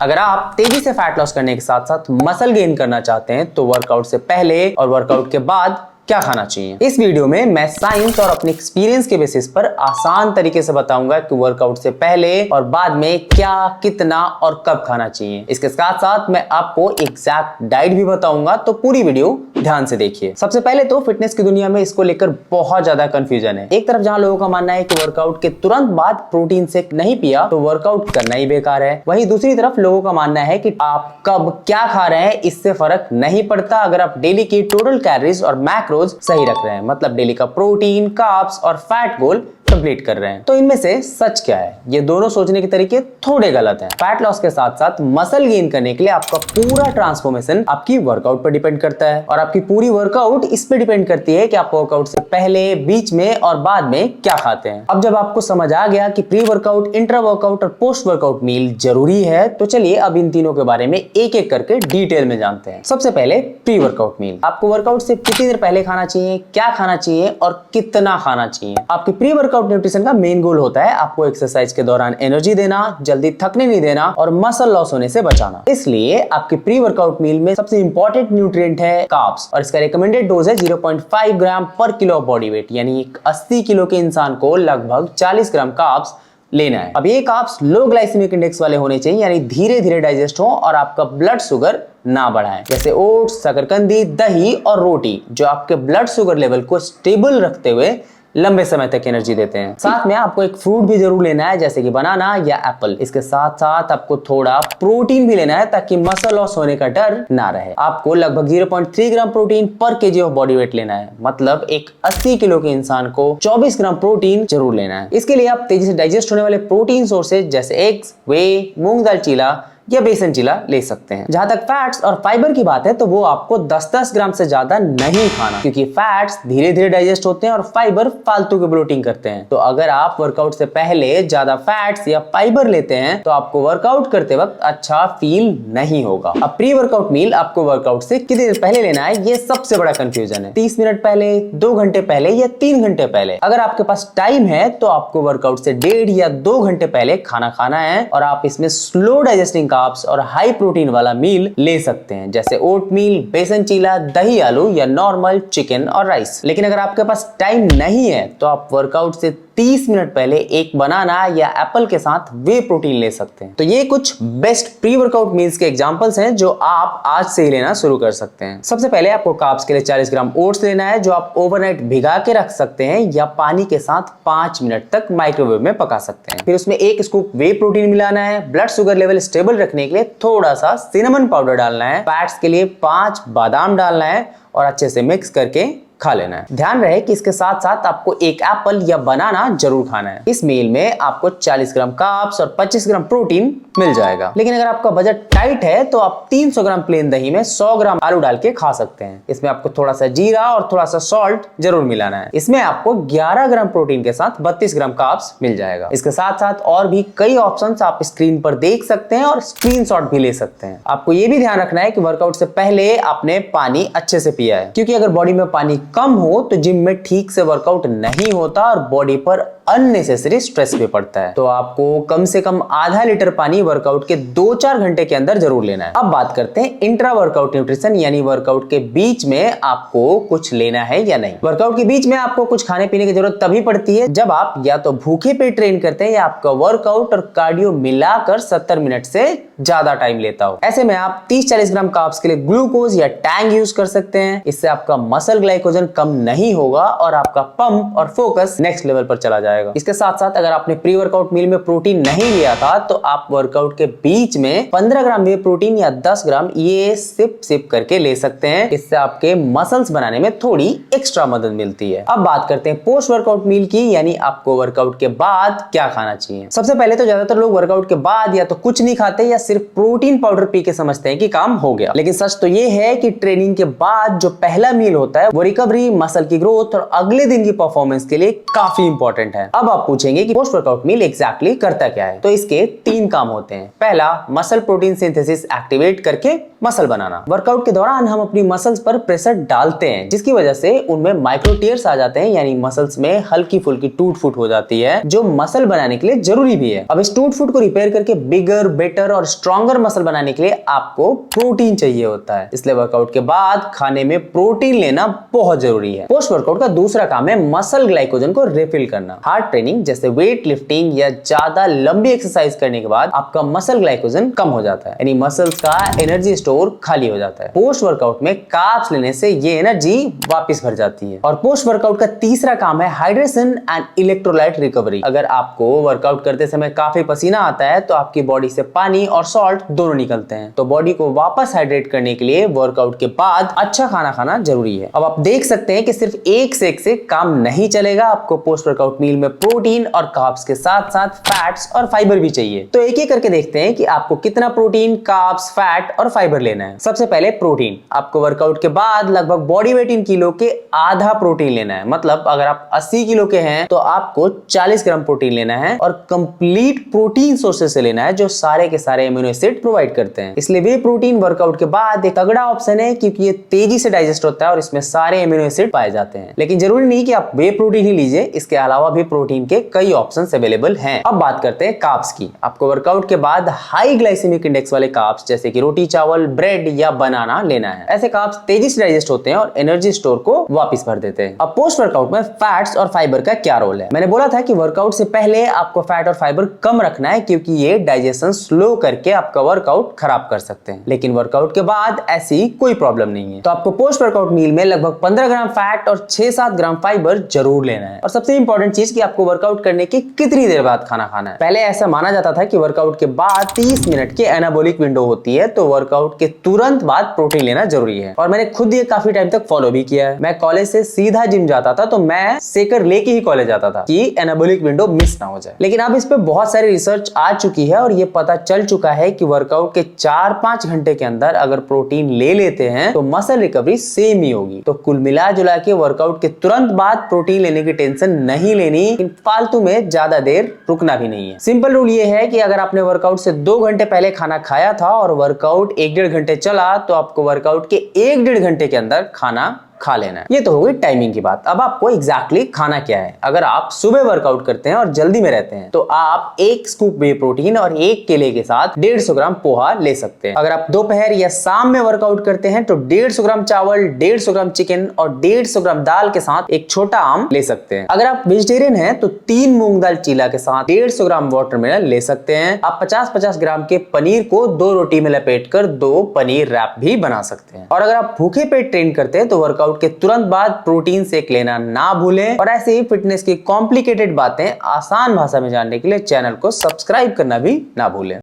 अगर आप तेजी से फैट लॉस करने के साथ साथ मसल गेन करना चाहते हैं तो वर्कआउट से पहले और वर्कआउट के बाद क्या खाना चाहिए। इस वीडियो में मैं साइंस और अपने एक्सपीरियंस के बेसिस पर आसान तरीके से बताऊंगा कि वर्कआउट से पहले और बाद में क्या, कितना और कब खाना चाहिए। इसके साथ साथ मैं आपको एग्जैक्ट डाइट भी बताऊंगा, तो पूरी वीडियो ध्यान से देखिए। सबसे पहले तो फिटनेस की दुनिया में इसको लेकर बहुत ज्यादा कंफ्यूजन है। एक तरफ जहां लोगों का मानना है कि वर्कआउट के तुरंत बाद प्रोटीन शेक नहीं पिया तो वर्कआउट करना ही बेकार है, वहीं दूसरी तरफ लोगों का मानना है कि आप कब क्या खा रहे हैं इससे फर्क नहीं पड़ता अगर आप डेली की टोटल कैलोरीज और मैक्रोज सही रख रहे हैं, मतलब डेली का प्रोटीन, कार्ब्स और फैट गोल कंप्लीट कर रहे हैं। तो इनमें से सच क्या है? ये दोनों सोचने के तरीके थोड़े गलत हैं। फैट लॉस के साथ साथ मसल गेन करने के लिए आपका पूरा ट्रांसफॉर्मेशन आपकी वर्कआउट पर डिपेंड करता है, और आपकी पूरी वर्कआउट इस पे डिपेंड करती है कि आप वर्कआउट से पहले, बीच में और बाद में क्या खाते हैं। अब जब आपको समझ आ गया कि प्री वर्कआउट, इंट्रा वर्कआउट और पोस्ट वर्कआउट मील जरूरी है, तो चलिए अब इन तीनों के बारे में एक एक करके डिटेल में जानते हैं। सबसे पहले प्री वर्कआउट मील। आपको वर्कआउट से कितनी देर पहले खाना चाहिए, क्या खाना चाहिए और कितना खाना चाहिए। आपकी प्री वर्कआउट न्यूट्रिशन का मेन गोल होता है आपको एक्सरसाइज के दौरान एनर्जी देना, जल्दी थकने नहीं देना और मसल लॉस होने से बचाना। इसलिए आपकी प्री वर्कआउट मील में सबसे इंपॉर्टेंट न्यूट्रिएंट है कार्ब्स, और इसका रिकमेंडेड डोज है 0.5 ग्राम पर किलो ऑफ बॉडी वेट, यानी 80 किलो के इंसान को लगभग 40 ग्राम कार्ब्स लेना है। अब ये कार्ब्स लो ग्लाइसेमिक इंडेक्स वाले होने चाहिए, यानी धीरे धीरे डाइजेस्ट हो और आपका ब्लड शुगर ना बढ़ाएं। जैसे ओट्स, शकरकंदी, दही और रोटी, जो आपके ब्लड शुगर लेवल को स्टेबल रखते हुए लंबे समय तक एनर्जी देते हैं। साथ में आपको एक फ्रूट भी जरूर लेना है, जैसे कि बनाना या एप्पल। इसके साथ साथ आपको थोड़ा प्रोटीन भी लेना है ताकि मसल लॉस होने का डर ना रहे। आपको लगभग 0.3 ग्राम प्रोटीन पर केजी ऑफ बॉडी वेट लेना है, मतलब एक 80 किलो के इंसान को 24 ग्राम प्रोटीन जरूर लेना है। इसके लिए आप तेजी से डाइजेस्ट होने वाले प्रोटीन सोर्सेज जैसे एग्स, वे, मूंग दाल चीला या बेसन चीला ले सकते हैं। जहां तक फैट्स और फाइबर की बात है तो वो आपको 10-10 ग्राम से ज्यादा नहीं खाना, क्योंकि फैट्स धीरे धीरे डाइजेस्ट होते हैं और फाइबर फालतू के ब्लोटिंग करते हैं। तो अगर आप वर्कआउट से पहले ज्यादा फैट्स या फाइबर लेते हैं तो आपको वर्कआउट करते वक्त अच्छा फील नहीं होगा। अब प्री वर्कआउट मील आपको वर्कआउट से कितनी देर पहले लेना है, ये सबसे बड़ा कंफ्यूजन है। 30 मिनट पहले, 2 घंटे पहले या 3 घंटे पहले। अगर आपके पास टाइम है तो आपको वर्कआउट से 1.5 या 2 घंटे पहले खाना खाना है, और आप इसमें स्लो डाइजेस्टिंग कार्ब्स और हाई प्रोटीन वाला मील ले सकते हैं, जैसे ओट मील, बेसन चीला, दही आलू या नॉर्मल चिकन और राइस। लेकिन अगर आपके पास टाइम नहीं है तो आप वर्कआउट से 30 मिनट पहले एक बनाना या एप्पल के साथ वे प्रोटीन ले सकते हैं। तो ये कुछ बेस्ट प्री वर्कआउट मील्स के एग्जांपल्स हैं जो आप आज से ही लेना शुरू कर सकते हैं। सबसे पहले आपको कार्ब्स के लिए 40 ग्राम ओट्स लेना है, जो आप ओवरनाइट भिगा के रख सकते हैं या पानी के साथ 5 मिनट तक माइक्रोवेव में पका सकते हैं। फिर उसमें 1 स्कूप वे प्रोटीन मिलाना है। ब्लड शुगर लेवल स्टेबल रखने के लिए थोड़ा सा सिनेमन पाउडर डालना है। फैट्स के लिए 5 बादाम डालना है और अच्छे से मिक्स करके खा लेना है। ध्यान रहे कि इसके साथ साथ आपको एक एप्पल या बनाना जरूर खाना है। इस मील में आपको 40 ग्राम कार्ब्स और 25 ग्राम प्रोटीन मिल जाएगा। लेकिन अगर आपका बजट टाइट है तो आप 300 ग्राम प्लेन दही में 100 ग्राम आलू डाल के खा सकते हैं। इसमें आपको थोड़ा सा जीरा और थोड़ा सा सॉल्ट जरूर मिलाना है। इसमें आपको 11 ग्राम प्रोटीन के साथ 32 ग्राम कार्ब्स मिल जाएगा। इसके साथ साथ और भी कई ऑप्शंस आप स्क्रीन पर देख सकते हैं और स्क्रीनशॉट भी ले सकते हैं। आपको ये भी ध्यान रखना है कि वर्कआउट से पहले आपने पानी अच्छे से पिया है, क्योंकि अगर बॉडी में पानी कम हो तो जिम में ठीक से वर्कआउट नहीं होता और बॉडी पर अननेसेसरी स्ट्रेस भी पड़ता है। तो आपको कम से कम आधा लीटर पानी वर्कआउट के 2-4 घंटे के अंदर जरूर लेना है। अब बात करते हैं इंट्रा वर्कआउट न्यूट्रिशन, यानी वर्कआउट के बीच में आपको कुछ लेना है या नहीं। वर्कआउट के बीच में आपको कुछ खाने पीने की जरूरत तभी पड़ती है जब आप या तो भूखे पेट ट्रेन करते हैं या आपका वर्कआउट और कार्डियो मिलाकर 70 मिनट से ज्यादा टाइम लेता हो। ऐसे में आप 30-40 ग्राम कार्ब्स के लिए ग्लूकोज या टैंग यूज कर सकते हैं। इससे आपका मसल ग्लाइकोजन कम नहीं होगा और आपका पंप और फोकस नेक्स्ट लेवल पर चला जाएगा। इसके साथ साथ अगर आपने प्री वर्कआउट मील में प्रोटीन नहीं लिया था तो आप वर्कआउट के बीच में 15 ग्राम वे प्रोटीन या 10 ग्राम ये सिप करके ले सकते हैं। इससे आपके मसल्स बनाने में थोड़ी एक्स्ट्रा मदद मिलती है। अब बात करते हैं पोस्ट वर्कआउट मील की, यानी आपको वर्कआउट के बाद क्या खाना चाहिए। सबसे पहले तो ज्यादातर लोग वर्कआउट के बाद या तो कुछ नहीं खाते या सिर्फ प्रोटीन पाउडर पी के समझते हैं कि काम हो गया। लेकिन सच तो ये है कि ट्रेनिंग के बाद जो पहला मील होता है वो रिकवरी, मसल की ग्रोथ और अगले दिन की परफॉर्मेंस के लिए काफी इंपॉर्टेंट है। है। अब आप पूछेंगे कि पोस्ट वर्कआउट मील एग्जैक्टली करता क्या है। तो इसके 3 काम होते हैं। पहला, मसल प्रोटीन सिंथेसिस एक्टिवेट करके मसल बनाना। वर्कआउट के दौरान हम अपनी मसल्स पर प्रेशर डालते हैं, जिसकी वजह से उनमें माइक्रो टियर्स आ जाते हैं, यानी मसल्स में हल्की फुल्की टूट फूट हो जाती है, जो मसल बनाने के लिए जरूरी भी है। अब इस टूट फूट को रिपेयर करके बिगर, बेटर और स्ट्रॉन्गर मसल बनाने के लिए आपको प्रोटीन चाहिए होता है। इसलिए वर्कआउट के बाद खाने में प्रोटीन लेना बहुत जरूरी है। पोस्ट वर्कआउट का दूसरा काम है मसल ग्लाइकोजन को रिफिल करना। हार्ड ट्रेनिंग जैसे वेट लिफ्टिंग या ज्यादा लंबी एक्सरसाइज करने के बाद आपका मसल ग्लाइकोजन कम हो जाता है, यानी मसल्स का एनर्जी स्टोर खाली हो जाता है। पोस्ट वर्कआउट में कार्ब्स लेने से ये एनर्जी वापस भर जाती है। और पोस्ट वर्कआउट का तीसरा काम है हाइड्रेशन एंड इलेक्ट्रोलाइट रिकवरी। अगर आपको वर्कआउट करते समय काफी पसीना आता है तो आपकी बॉडी से पानी और सॉल्ट दोनों निकलते हैं, तो बॉडी को वापस हाइड्रेट करने के लिए वर्कआउट के बाद अच्छा खाना खाना जरूरी है। अब आप देख सकते हैं कि सिर्फ एक से काम नहीं चलेगा, आपको पोस्ट वर्कआउट मील में प्रोटीन और कार्ब्स के साथ साथ फैट्स और फाइबर भी चाहिए। तो एक एक करके देखते हैं कि आपको कितना प्रोटीन, कार्ब्स, फैट और फाइबर लेना है। सबसे पहले प्रोटीन। आपको वर्कआउट के बाद लगभग बॉडी वेट इन किलो के आधा प्रोटीन लेना है। मतलब अगर आप 80 किलो के हैं तो आपको 40 ग्राम प्रोटीन लेना है, और कंप्लीट प्रोटीन सोर्सेस से लेना है जो सारे के सारे एमिनो एसिड प्रोवाइड करते हैं। इसलिए वे प्रोटीन वर्कआउट के बाद एक तगड़ा ऑप्शन है, क्योंकि ये तेजी से डाइजेस्ट होता है और इसमें सारे एमिनो एसिड पाए जाते हैं। लेकिन जरूरी नहीं कि आप वे प्रोटीन ही लीजिए, इसके अलावा भी प्रोटीन के कई ऑप्शंस अवेलेबल हैं। अब बात करते हैं कार्ब्स की। आपको वर्कआउट के बाद हाई ग्लाइसेमिक इंडेक्स वाले कार्ब्स जैसे कि रोटी, चावल, ब्रेड या बनाना लेना है। ऐसे कार्ब्स तेजी से डाइजेस्ट होते हैं और एनर्जी स्टोर को वापस भर देते हैं। अब पोस्ट वर्कआउट में फैट्स और फाइबर का क्या रोल है? मैंने बोला था कि वर्कआउट से पहले आपको फैट और फाइबर कम रखना है, क्योंकि ये डाइजेशन स्लो करके आपका वर्कआउट खराब कर सकते हैं। लेकिन वर्कआउट के बाद ऐसी कोई प्रॉब्लम नहीं है। तो आपको पोस्ट वर्कआउट मील में लगभग 15 ग्राम फैट और 6-7 ग्राम फाइबर जरूर लेना है। और सबसे इंपॉर्टेंट चीज कि आपको वर्कआउट करने के कितनी देर बाद खाना खाना है। पहले ऐसा माना जाता था कि वर्कआउट के बाद 30 मिनट की एनाबॉलिक विंडो होती है, तो वर्कआउट के तुरंत बाद प्रोटीन लेना जरूरी है। और मैंने खुद ये काफी टाइम तक फॉलो भी किया है। मैं कॉलेज से सीधा जिम जाता था, तो मैं सेकर लेके ही कॉलेज जाता था कि एनाबॉलिक विंडो मिस ना हो जाए। लेकिन अब इस पे बहुत सारी रिसर्च आ चुकी है और ये पता चल चुका है कि वर्कआउट के 4-5 घंटे के अंदर अगर प्रोटीन ले लेते हैं तो मसल रिकवरी सेम ही होगी। तो कुल मिला जुला के वर्कआउट के तुरंत बाद प्रोटीन लेने की टेंशन नहीं लेनी, इन फालतू में ज्यादा देर रुकना भी नहीं है। सिंपल रूल ये है कि अगर आपने वर्कआउट से 2 घंटे पहले खाना खाया था और वर्कआउट 1-1.5 घंटे चला, तो आपको वर्कआउट के 1-1.5 घंटे के अंदर खाना खा लेना है। ये तो हो गई टाइमिंग की बात। अब आपको एग्जैक्टली खाना क्या है। अगर आप सुबह वर्कआउट करते हैं और जल्दी में रहते हैं तो आप 1 स्कूप वे प्रोटीन और 1 केले के साथ 150 ग्राम पोहा ले सकते हैं। अगर आप दोपहर या शाम में वर्कआउट करते हैं तो 150 ग्राम चावल, 150 ग्राम चिकन और 150 ग्राम दाल के साथ एक छोटा आम ले सकते हैं। अगर आप वेजिटेरियन हैं तो 3 मूंग दाल चीला के साथ 150 ग्राम वाटरमेलन ले सकते हैं। आप 50-50 ग्राम के पनीर को 2 रोटी में लपेटकर 2 पनीर रैप भी बना सकते हैं। और अगर आप भूखे पेट ट्रेन करते हैं तो वर्कआउट के तुरंत बाद प्रोटीन शेक लेना ना भूलें। और ऐसे ही फिटनेस की कॉम्प्लिकेटेड बातें आसान भाषा में जानने के लिए चैनल को सब्सक्राइब करना भी ना भूलें।